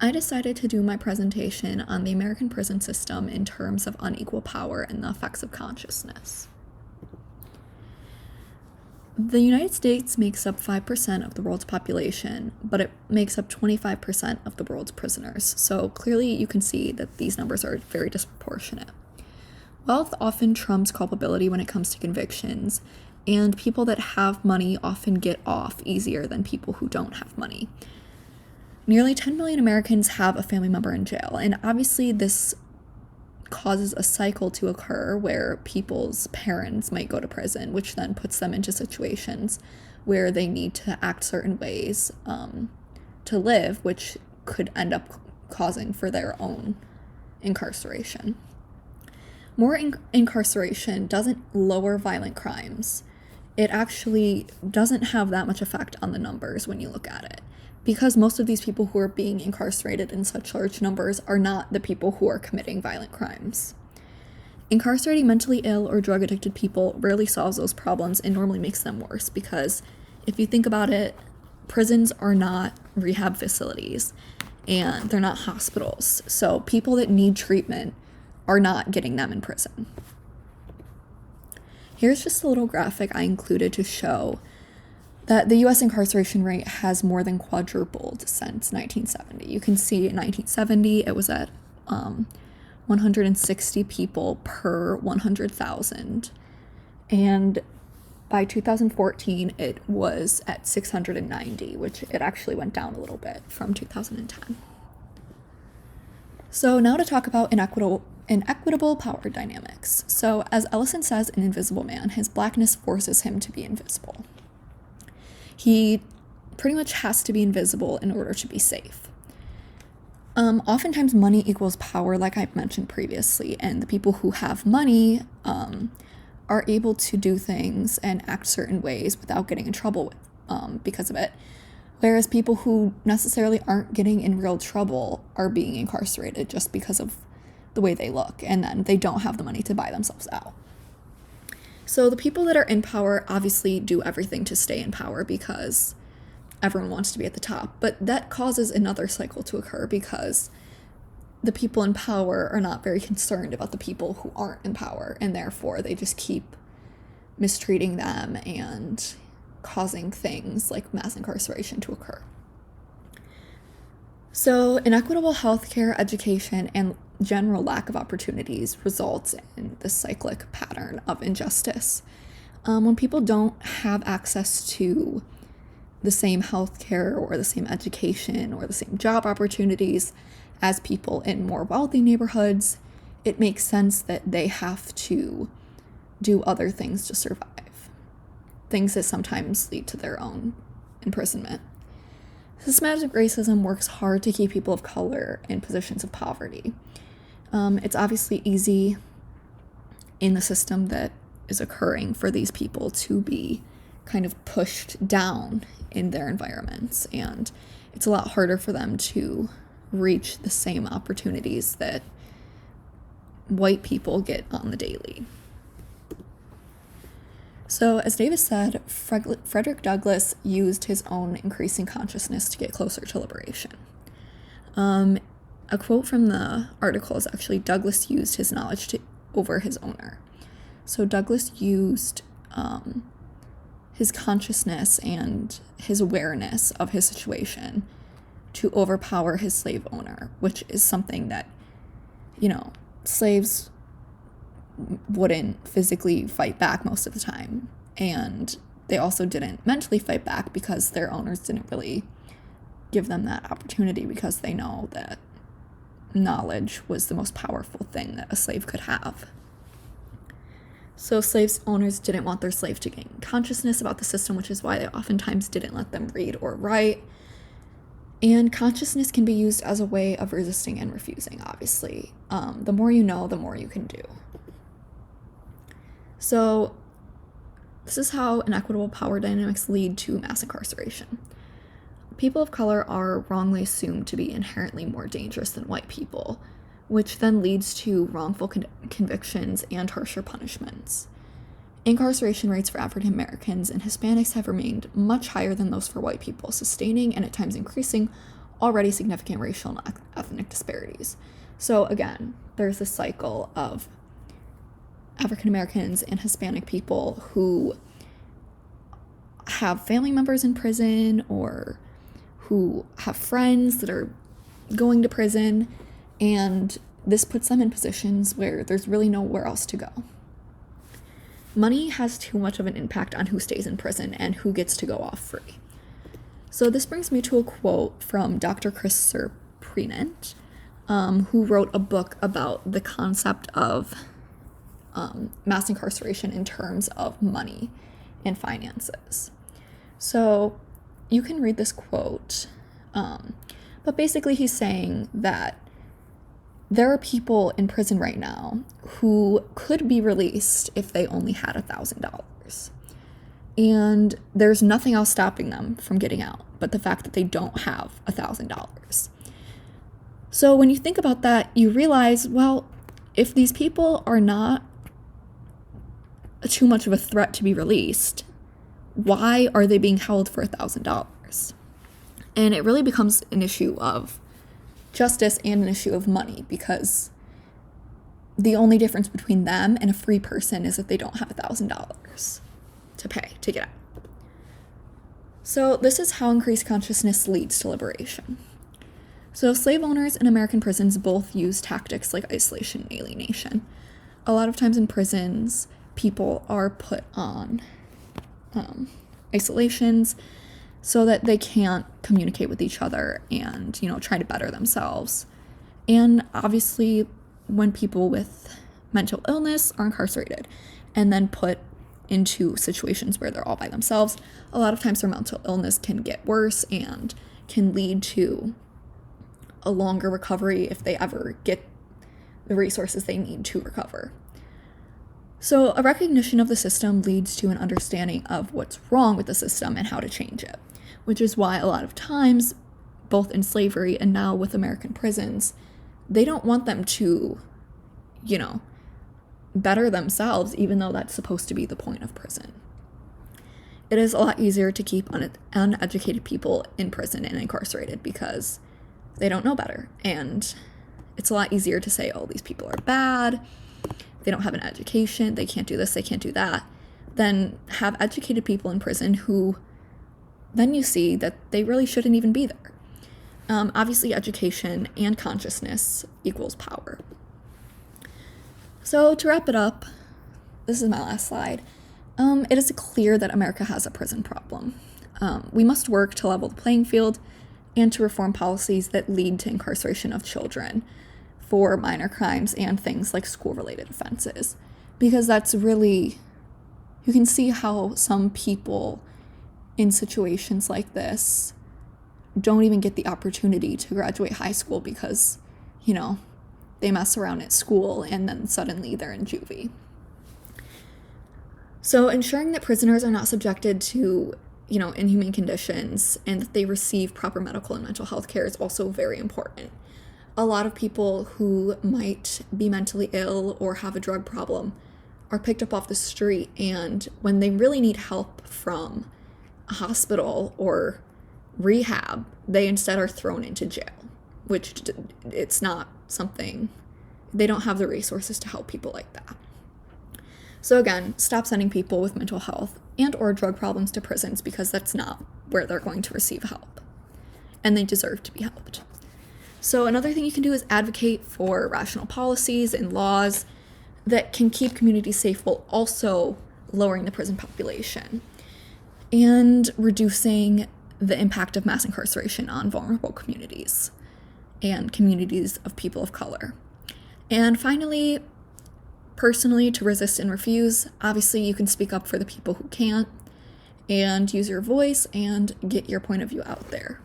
I decided to do my presentation on the American prison system in terms of unequal power and the effects of consciousness. The United States makes up 5% of the world's population, but it makes up 25% of the world's prisoners, so clearly you can see that these numbers are very disproportionate. Wealth often trumps culpability when it comes to convictions, and people that have money often get off easier than people who don't have money. Nearly 10 million Americans have a family member in jail, and obviously this causes a cycle to occur where people's parents might go to prison, which then puts them into situations where they need to act certain ways to live, which could end up causing for their own incarceration. More incarceration doesn't lower violent crimes. It actually doesn't have that much effect on the numbers when you look at it, because most of these people who are being incarcerated in such large numbers are not the people who are committing violent crimes. Incarcerating mentally ill or drug-addicted people rarely solves those problems and normally makes them worse, because if you think about it, prisons are not rehab facilities and they're not hospitals. So people that need treatment are not getting them in prison. Here's just a little graphic I included to show that the U.S. incarceration rate has more than quadrupled since 1970. You can see in 1970 it was at 160 people per 100,000, and by 2014 it was at 690, which it actually went down a little bit from 2010. So now to talk about inequitable power dynamics. So as Ellison says in Invisible Man, his blackness forces him to be invisible. He pretty much has to be invisible in order to be safe. Oftentimes money equals power, like I mentioned previously, and the people who have money are able to do things and act certain ways without getting in trouble because of it, whereas people who necessarily aren't getting in real trouble are being incarcerated just because of the way they look, and then they don't have the money to buy themselves out. So the people that are in power obviously do everything to stay in power because everyone wants to be at the top, but that causes another cycle to occur because the people in power are not very concerned about the people who aren't in power, and therefore they just keep mistreating them and causing things like mass incarceration to occur. So inequitable healthcare, education, and general lack of opportunities results in this cyclic pattern of injustice. When people don't have access to the same healthcare or the same education or the same job opportunities as people in more wealthy neighborhoods, it makes sense that they have to do other things to survive, things that sometimes lead to their own imprisonment. Systematic racism works hard to keep people of color in positions of poverty. It's obviously easy in the system that is occurring for these people to be kind of pushed down in their environments, and it's a lot harder for them to reach the same opportunities that white people get on the daily. So, as Davis said, Frederick Douglass used his own increasing consciousness to get closer to liberation. A quote from the article is actually, Douglass used his knowledge over his owner. So Douglass used his consciousness and his awareness of his situation to overpower his slave owner, which is something that, slaves wouldn't physically fight back most of the time. And they also didn't mentally fight back because their owners didn't really give them that opportunity, because they know that knowledge was the most powerful thing that a slave could have. So slaves owners didn't want their slave to gain consciousness about the system, which is why they oftentimes didn't let them read or write. And consciousness can be used as a way of resisting and refusing, obviously. The more you know, the more you can do. So this is how inequitable power dynamics lead to mass incarceration. People of color are wrongly assumed to be inherently more dangerous than white people, which then leads to wrongful convictions and harsher punishments. Incarceration rates for African Americans and Hispanics have remained much higher than those for white people, sustaining and at times increasing already significant racial and ethnic disparities. So again, there's this cycle of African Americans and Hispanic people who have family members in prison or who have friends that are going to prison, and this puts them in positions where there's really nowhere else to go. Money has too much of an impact on who stays in prison and who gets to go off free. So this brings me to a quote from Dr. Chris Serprenant, who wrote a book about the concept of mass incarceration in terms of money and finances. So you can read this quote, but basically he's saying that there are people in prison right now who could be released if they only had $1,000. And there's nothing else stopping them from getting out but the fact that they don't have $1,000. So when you think about that, you realize, well, if these people are not too much of a threat to be released, why are they being held for $1,000? And it really becomes an issue of justice and an issue of money, because the only difference between them and a free person is that they don't have $1,000 to pay to get out. So this is how increased consciousness leads to liberation. So slave owners in American prisons both use tactics like isolation and alienation. A lot of times in prisons, people are put on isolations so that they can't communicate with each other and, try to better themselves. And obviously, when people with mental illness are incarcerated and then put into situations where they're all by themselves, a lot of times their mental illness can get worse and can lead to a longer recovery if they ever get the resources they need to recover. So a recognition of the system leads to an understanding of what's wrong with the system and how to change it, which is why a lot of times, both in slavery and now with American prisons, they don't want them to, better themselves, even though that's supposed to be the point of prison. It is a lot easier to keep uneducated people in prison and incarcerated because they don't know better. And it's a lot easier to say, oh, these people are bad, they don't have an education, they can't do this, they can't do that, than have educated people in prison who then you see that they really shouldn't even be there. Obviously, education and consciousness equals power. So to wrap it up, this is my last slide. It is clear that America has a prison problem. We must work to level the playing field and to reform policies that lead to incarceration of children for minor crimes and things like school-related offenses. Because that's really, you can see how some people in situations like this don't even get the opportunity to graduate high school because, they mess around at school and then suddenly they're in juvie. So ensuring that prisoners are not subjected to, inhumane conditions and that they receive proper medical and mental health care is also very important. A lot of people who might be mentally ill or have a drug problem are picked up off the street, and when they really need help from a hospital or rehab, they instead are thrown into jail, which it's not something, they don't have the resources to help people like that. So again, stop sending people with mental health and or drug problems to prisons, because that's not where they're going to receive help, and they deserve to be helped. So another thing you can do is advocate for rational policies and laws that can keep communities safe while also lowering the prison population and reducing the impact of mass incarceration on vulnerable communities and communities of people of color. And finally, personally, to resist and refuse, obviously you can speak up for the people who can't and use your voice and get your point of view out there.